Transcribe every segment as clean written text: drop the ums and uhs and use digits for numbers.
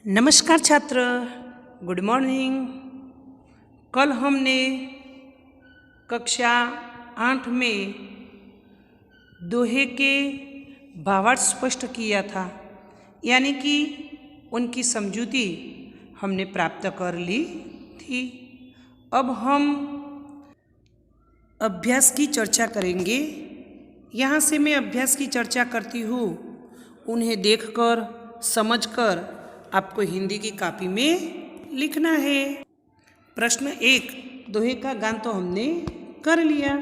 नमस्कार छात्र, good morning. कल हमने कक्षा 8 में दोहे के भावार्थ स्पष्ट किया था, यानी कि उनकी समझूती हमने प्राप्त कर ली थी। अब हम अभ्यास की चर्चा करेंगे। यहाँ से मैं अभ्यास की चर्चा करती हूँ, उन्हें देखकर समझकर आपको हिंदी की कॉपी में लिखना है। प्रश्न 1, दोहे का गान तो हमने कर लिया।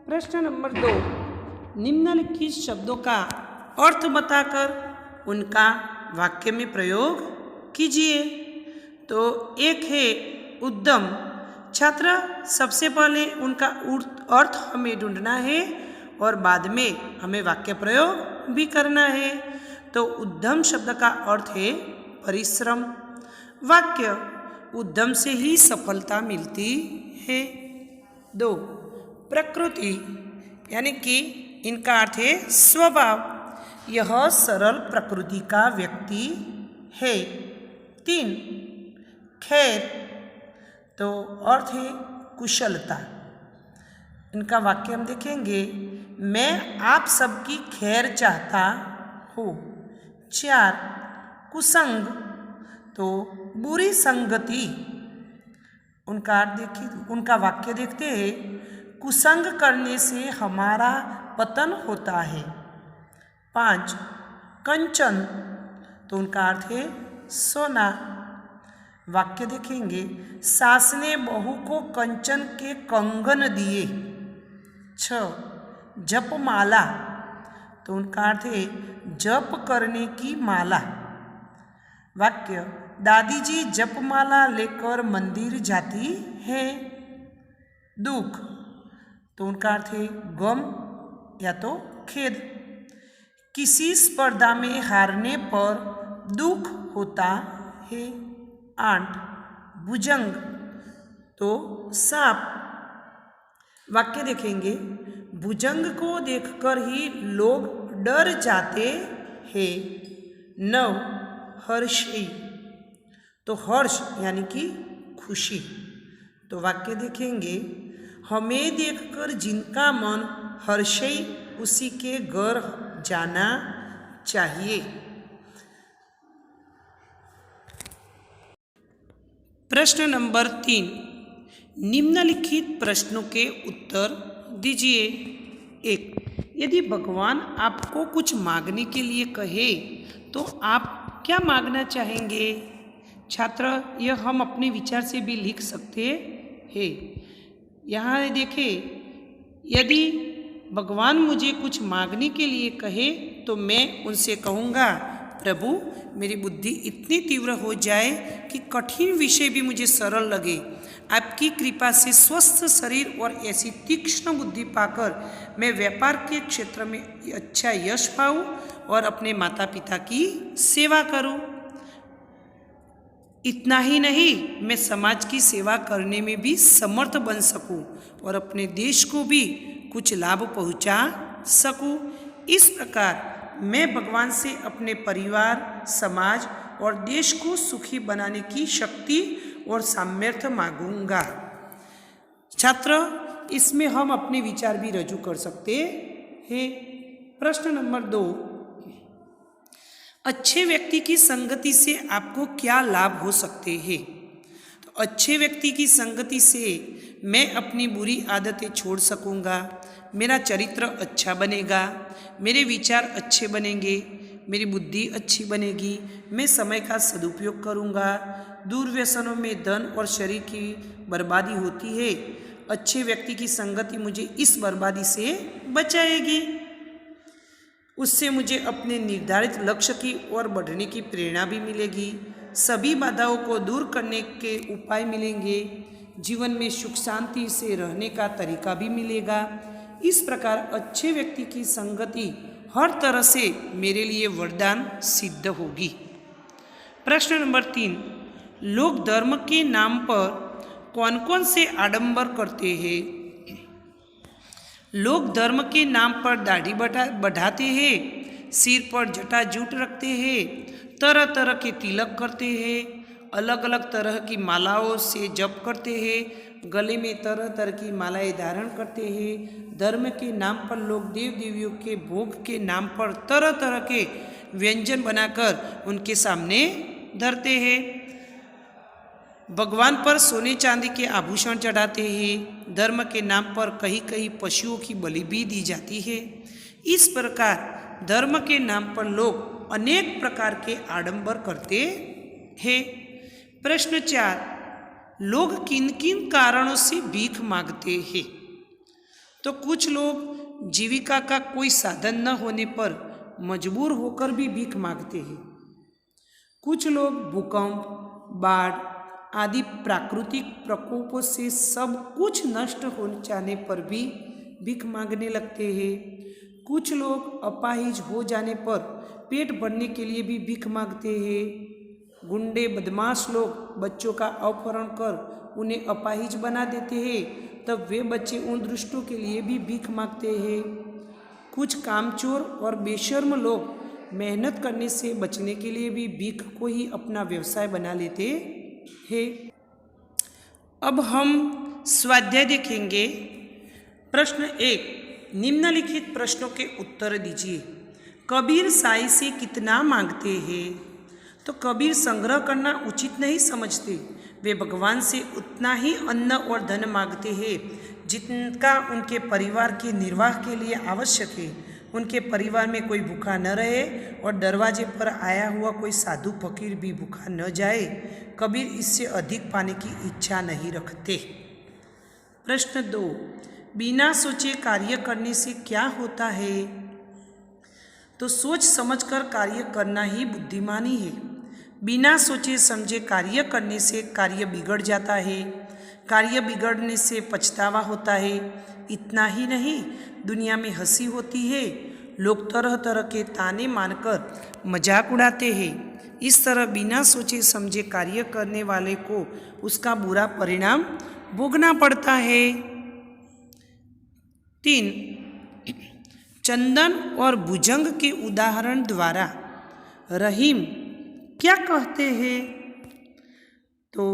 प्रश्न नंबर 2, निम्नलिखित शब्दों का अर्थ बताकर उनका वाक्य में प्रयोग कीजिए। तो एक है उद्यम। छात्र, सबसे पहले उनका अर्थ हमें ढूंढना है और बाद में हमें वाक्य प्रयोग भी करना है। तो उद्यम शब्द का अर्थ है परिश्रम। वाक्य, उद्यम से ही सफलता मिलती है। 2, प्रकृति, यानी कि इनका अर्थ है स्वभाव। यह सरल प्रकृति का व्यक्ति है। 3, खैर, तो अर्थ है कुशलता। इनका वाक्य हम देखेंगे, मैं आप सबकी खैर चाहता हूँ। 4, कुसंग, तो बुरी संगति। उनका अर्थ देखिए, उनका वाक्य देखते हैं, कुसंग करने से हमारा पतन होता है। 5, कंचन, तो उनका अर्थ है सोना। वाक्य देखेंगे, सास ने बहू को कंचन के कंगन दिए। 6, जपमाला, तो उनका अर्थ है जप करने की माला। वाक्य, दादी जी जपमाला लेकर मंदिर जाती है। दुख, तो उनका अर्थ है गम या तो खेद। किसी स्पर्धा में हारने पर दुख होता है। 8, भुजंग, तो सांप। वाक्य देखेंगे, भुजंग को देखकर ही लोग डर जाते हैं। 9, हर्षी, तो हर्ष यानी कि खुशी। तो वाक्य देखेंगे, हमें देखकर जिनका मन हर्षी उसी के घर जाना चाहिए। प्रश्न नंबर 3, निम्नलिखित प्रश्नों के उत्तर दीजिए। 1, यदि भगवान आपको कुछ मांगने के लिए कहे तो आप क्या मांगना चाहेंगे? छात्र, यह हम अपने विचार से भी लिख सकते हैं। यहाँ देखें, यदि भगवान मुझे कुछ मांगने के लिए कहे तो मैं उनसे कहूँगा, प्रभु मेरी बुद्धि इतनी तीव्र हो जाए कि कठिन विषय भी मुझे सरल लगे। आपकी कृपा से स्वस्थ शरीर और ऐसी तीक्ष्ण बुद्धि पाकर मैं व्यापार के क्षेत्र में अच्छा यश पाऊँ और अपने माता पिता की सेवा करूँ। इतना ही नहीं, मैं समाज की सेवा करने में भी समर्थ बन सकूं और अपने देश को भी कुछ लाभ पहुंचा सकूं। इस प्रकार मैं भगवान से अपने परिवार, समाज और देश को सुखी बनाने की शक्ति और सामर्थ्य मांगूंगा। छात्र, इसमें हम अपने विचार भी रजू कर सकते हैं। प्रश्न नंबर 2, अच्छे व्यक्ति की संगति से आपको क्या लाभ हो सकते हैं? तो अच्छे व्यक्ति की संगति से मैं अपनी बुरी आदतें छोड़ सकूंगा, मेरा चरित्र अच्छा बनेगा, मेरे विचार अच्छे बनेंगे, मेरी बुद्धि अच्छी बनेगी, मैं समय का सदुपयोग करूंगा। दुर्व्यसनों में धन और शरीर की बर्बादी होती है। अच्छे व्यक्ति की संगति मुझे इस बर्बादी से बचाएगी। उससे मुझे अपने निर्धारित लक्ष्य की ओर बढ़ने की प्रेरणा भी मिलेगी। सभी बाधाओं को दूर करने के उपाय मिलेंगे। जीवन में सुख शांति से रहने का तरीका भी मिलेगा। इस प्रकार अच्छे व्यक्ति की संगति हर तरह से मेरे लिए वरदान सिद्ध होगी। प्रश्न नंबर 3, लोग धर्म के नाम पर कौन कौन से आडंबर करते हैं? लोग धर्म के नाम पर दाढ़ी बढ़ाते हैं, सिर पर जटाजूट रखते हैं, तरह तरह के तिलक करते हैं, अलग अलग तरह की मालाओं से जप करते हैं, गले में तरह तरह की मालाएं धारण करते हैं। धर्म के नाम पर लोग देव देवियों के भोग के नाम पर तरह तरह के व्यंजन बनाकर उनके सामने धरते हैं। भगवान पर सोने चांदी के आभूषण चढ़ाते हैं। धर्म के नाम पर कहीं कहीं पशुओं की बलि भी दी जाती है। इस प्रकार धर्म के नाम पर लोग अनेक प्रकार के आडंबर करते हैं। प्रश्न 4, लोग किन किन कारणों से भीख मांगते हैं? तो कुछ लोग जीविका का कोई साधन न होने पर मजबूर होकर भी भीख मांगते हैं। कुछ लोग भूकंप, बाढ़ आदि प्राकृतिक प्रकोपों से सब कुछ नष्ट हो जाने पर भी भीख मांगने लगते हैं। कुछ लोग अपाहिज हो जाने पर पेट भरने के लिए भी भीख मांगते हैं। गुंडे बदमाश लोग बच्चों का अपहरण कर उन्हें अपाहिज बना देते हैं, तब वे बच्चे उन दुष्टों के लिए भी भीख मांगते हैं। कुछ कामचोर और बेशर्म लोग मेहनत करने से बचने के लिए भी भीख को ही अपना व्यवसाय बना लेते हैं। अब हम स्वाध्याय देखेंगे। प्रश्न 1, निम्नलिखित प्रश्नों के उत्तर दीजिए। कबीर साईं से कितना मांगते हैं? तो कबीर संग्रह करना उचित नहीं समझते। वे भगवान से उतना ही अन्न और धन मांगते हैं जिनका उनके परिवार के निर्वाह के लिए आवश्यक है। उनके परिवार में कोई भूखा न रहे और दरवाजे पर आया हुआ कोई साधु फकीर भी भूखा न जाए। कबीर इससे अधिक पाने की इच्छा नहीं रखते। प्रश्न 2, बिना सोचे कार्य करने से क्या होता है? तो सोच समझकर कार्य करना ही बुद्धिमानी है। बिना सोचे समझे कार्य करने से कार्य बिगड़ जाता है। कार्य बिगड़ने से पछतावा होता है। इतना ही नहीं, दुनिया में हंसी होती है। लोग तरह तरह के ताने मारकर मजाक उड़ाते हैं। इस तरह बिना सोचे समझे कार्य करने वाले को उसका बुरा परिणाम भोगना पड़ता है। 3, चंदन और भुजंग के उदाहरण द्वारा रहीम क्या कहते हैं? तो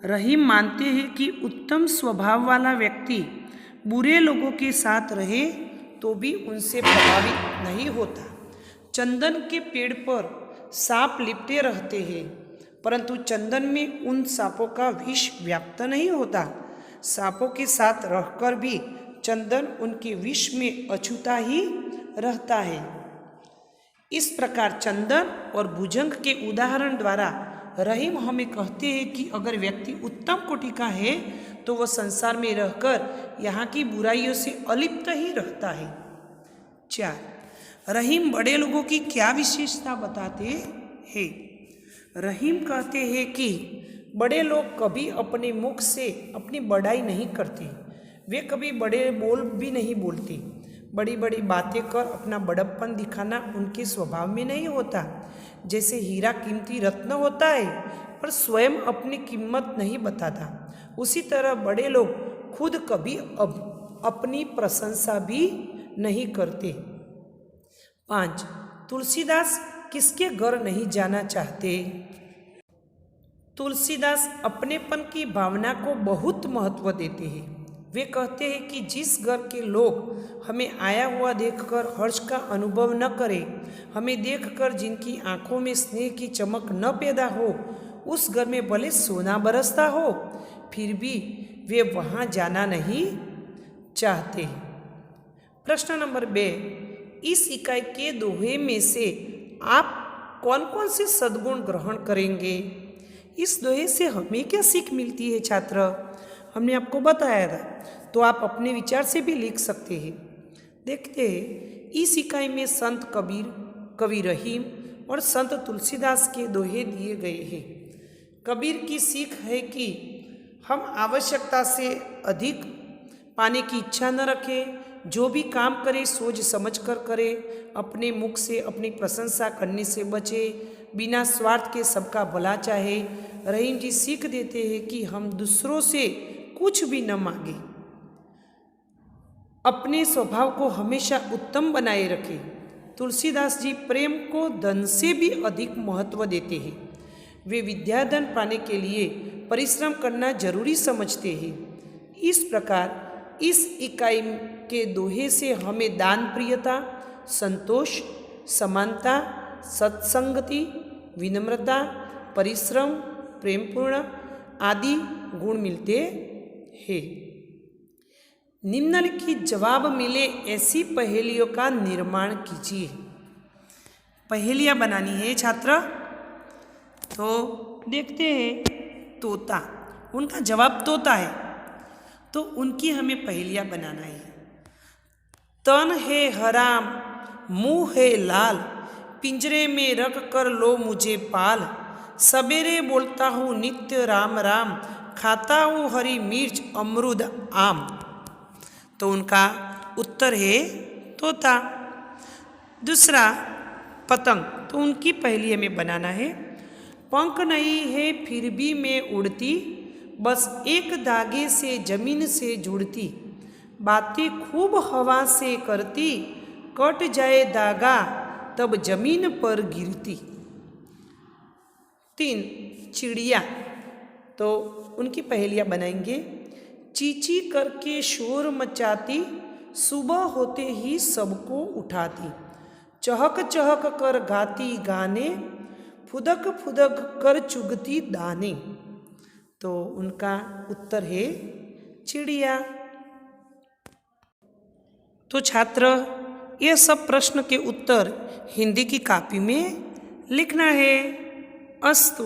रहीम मानते हैं कि उत्तम स्वभाव वाला व्यक्ति बुरे लोगों के साथ रहे तो भी उनसे प्रभावित नहीं होता। चंदन के पेड़ पर सांप लिपटे रहते हैं, परंतु चंदन में उन सांपों का विष व्याप्त नहीं होता। सांपों के साथ रहकर भी चंदन उनके विष में अछूता ही रहता है। इस प्रकार चंदन और भुजंग के उदाहरण द्वारा रहीम हमें कहते हैं कि अगर व्यक्ति उत्तम कोटि का है तो वह संसार में रहकर यहाँ की बुराइयों से अलिप्त ही रहता है। 4, रहीम बड़े लोगों की क्या विशेषता बताते हैं? रहीम कहते हैं कि बड़े लोग कभी अपने मुख से अपनी बड़ाई नहीं करते। वे कभी बड़े बोल भी नहीं बोलते। बड़ी बड़ी बातें कर अपना बड़प्पन दिखाना उनके स्वभाव में नहीं होता। जैसे हीरा कीमती रत्न होता है पर स्वयं अपनी कीमत नहीं बताता, उसी तरह बड़े लोग खुद कभी अपनी प्रशंसा भी नहीं करते। 5, तुलसीदास किसके घर नहीं जाना चाहते? तुलसीदास अपनेपन की भावना को बहुत महत्व देते हैं। वे कहते हैं कि जिस घर के लोग हमें आया हुआ देखकर हर्ष का अनुभव न करें, हमें देखकर जिनकी आंखों में स्नेह की चमक न पैदा हो, उस घर में भले सोना बरसता हो फिर भी वे वहाँ जाना नहीं चाहते। प्रश्न नंबर 2, इस इकाई के दोहे में से आप कौन कौन से सद्गुण ग्रहण करेंगे? इस दोहे से हमें क्या सीख मिलती है छात्र? हमने आपको बताया था, तो आप अपने विचार से भी लिख सकते हैं। देखते हैं, इस इकाई में संत कबीर, कवि रहीम और संत तुलसीदास के दोहे दिए गए हैं। कबीर की सीख है कि हम आवश्यकता से अधिक पाने की इच्छा न रखें। जो भी काम करें सोच समझ कर करें। अपने मुख से अपनी प्रशंसा करने से बचे। बिना स्वार्थ के सबका भला चाहे। रहीम जी सीख देते हैं कि हम दूसरों से कुछ भी न मांगे, अपने स्वभाव को हमेशा उत्तम बनाए रखें। तुलसीदास जी प्रेम को धन से भी अधिक महत्व देते हैं। वे विद्याधन पाने के लिए परिश्रम करना जरूरी समझते हैं। इस प्रकार इस इकाई के दोहे से हमें दान प्रियता, संतोष, समानता, सत्संगति, विनम्रता, परिश्रम, प्रेमपूर्ण आदि गुण मिलते हैं। निम्नलिखित जवाब मिले ऐसी पहेलियों का निर्माण कीजिए। पहेलियाँ बनानी है छात्र। तो देखते हैं तोता, उनका जवाब तोता है, तो उनकी हमें पहेलियाँ बनाना है। तन है हराम, मुँह है लाल, पिंजरे में रख कर लो मुझे पाल, सवेरे बोलता हूँ नित्य राम राम, खाता हूँ हरी मिर्च अमरूद आम। तो उनका उत्तर है तोता। दूसरा पतंग, तो उनकी पहेली हमें बनाना है। पंख नहीं है फिर भी मैं उड़ती, बस एक धागे से जमीन से जुड़ती, बातें खूब हवा से करती, कट जाए धागा तब जमीन पर गिरती। 3 चिड़िया, तो उनकी पहेलियाँ बनाएंगे। चींची करके शोर मचाती, सुबह होते ही सबको उठाती, चहक चहक कर गाती गाने, फुदक फुदक कर चुगती दाने। तो उनका उत्तर है चिड़िया। तो छात्र ये सब प्रश्न के उत्तर हिंदी की कॉपी में लिखना है। अस्तु।